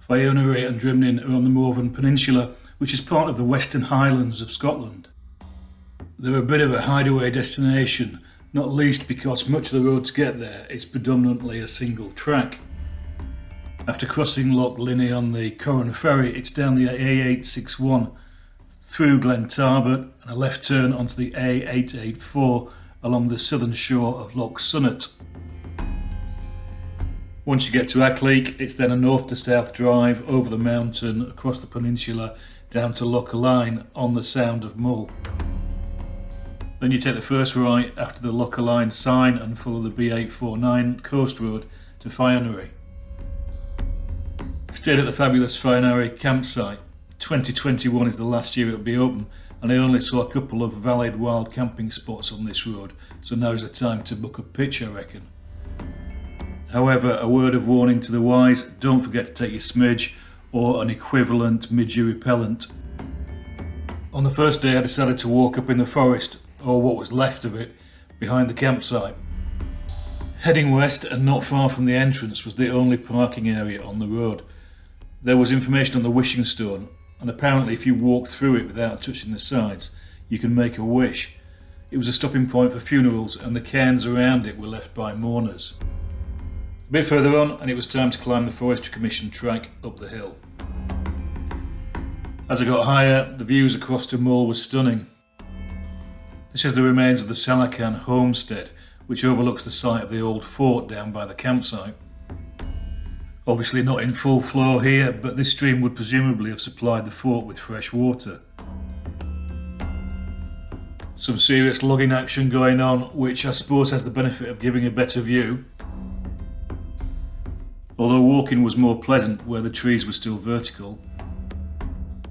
Fiurnary and Drimnin are on the Morvern Peninsula, which is part of the Western Highlands of Scotland. They're a bit of a hideaway destination, not least because much of the road to get there is predominantly a single track. After crossing Loch Linney on the Corran ferry, it's down the A861 through Glen Tarbert and a left turn onto the A884 along the southern shore of Loch Sunnet. Once you get to Achleek, it's then a north to south drive over the mountain across the peninsula down to Loch Line on the Sound of Mull. Then you take the first right after the Loch Line sign and follow the B849 coast road to Fiurnary. Stayed at the fabulous Fiurnary campsite. 2021 is the last year it'll be open, and I only saw a couple of valid wild camping spots on this road, so now's the time to book a pitch, I reckon. However, a word of warning to the wise, don't forget to take your smidge or an equivalent midgie repellent. On the first day I decided to walk up in the forest, or what was left of it, behind the campsite. Heading west and not far from the entrance was the only parking area on the road. There was information on the wishing stone, and apparently if you walk through it without touching the sides, you can make a wish. It was a stopping point for funerals, and the cairns around it were left by mourners. A bit further on and it was time to climb the Forestry Commission track up the hill. As I got higher, the views across to Mull were stunning. This is the remains of the Celican Homestead, which overlooks the site of the old fort down by the campsite. Obviously not in full flow here, but this stream would presumably have supplied the fort with fresh water. Some serious logging action going on, which I suppose has the benefit of giving a better view. Although walking was more pleasant where the trees were still vertical.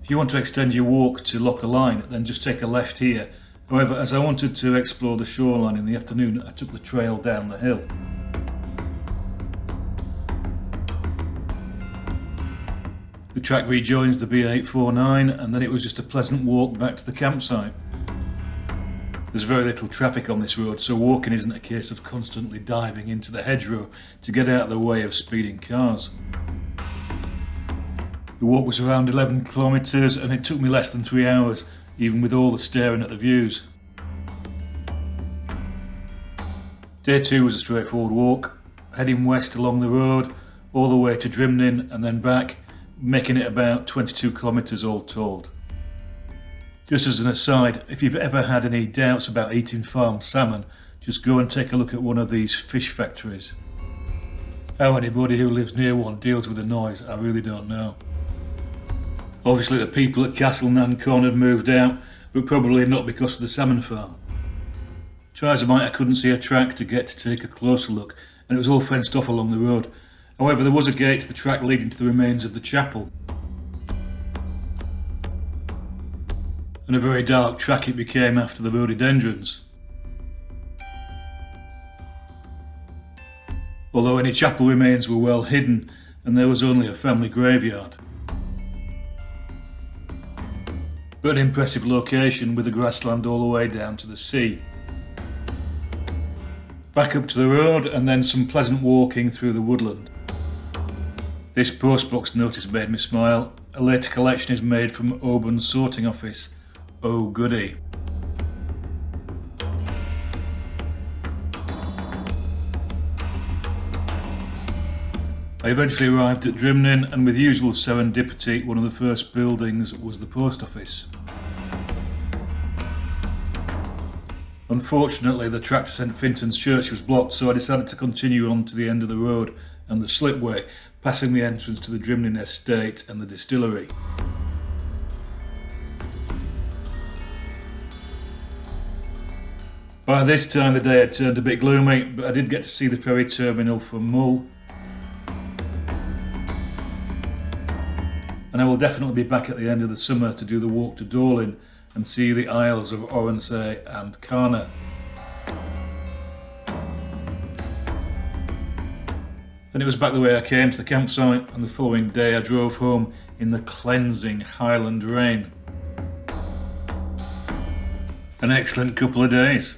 If you want to extend your walk to Loch Line, then just take a left here. However, as I wanted to explore the shoreline in the afternoon, I took the trail down the hill. The track rejoins the B849 and then it was just a pleasant walk back to the campsite. There's very little traffic on this road, so walking isn't a case of constantly diving into the hedgerow to get out of the way of speeding cars. The walk was around 11 kilometres and it took me less than 3 hours, even with all the staring at the views. Day 2 was a straightforward walk, heading west along the road, all the way to Drimnin and then back, making it about 22 kilometres all told. Just as an aside, if you've ever had any doubts about eating farmed salmon, just go and take a look at one of these fish factories. How anybody who lives near one deals with the noise, I really don't know. Obviously the people at Castle Nancon had moved out, but probably not because of the salmon farm. Try as I might, I couldn't see a track to get to take a closer look, and it was all fenced off along the road. However, there was a gate to the track leading to the remains of the chapel. And a very dark track it became after the rhododendrons. Although any chapel remains were well hidden and there was only a family graveyard. But an impressive location with the grassland all the way down to the sea. Back up to the road and then some pleasant walking through the woodland. This postbox notice made me smile. A later collection is made from Oban Sorting Office. Oh goody. I eventually arrived at Drimnin and with usual serendipity one of the first buildings was the post office. Unfortunately the track to St Fintan's Church was blocked, so I decided to continue on to the end of the road and the slipway, passing the entrance to the Drimnin estate and the distillery. By this time the day had turned a bit gloomy, but I did get to see the ferry terminal from Mull. And I will definitely be back at the end of the summer to do the walk to Dorlin and see the Isles of Oronsay and Carna. Then it was back the way I came to the campsite, and the following day I drove home in the cleansing Highland rain. An excellent couple of days.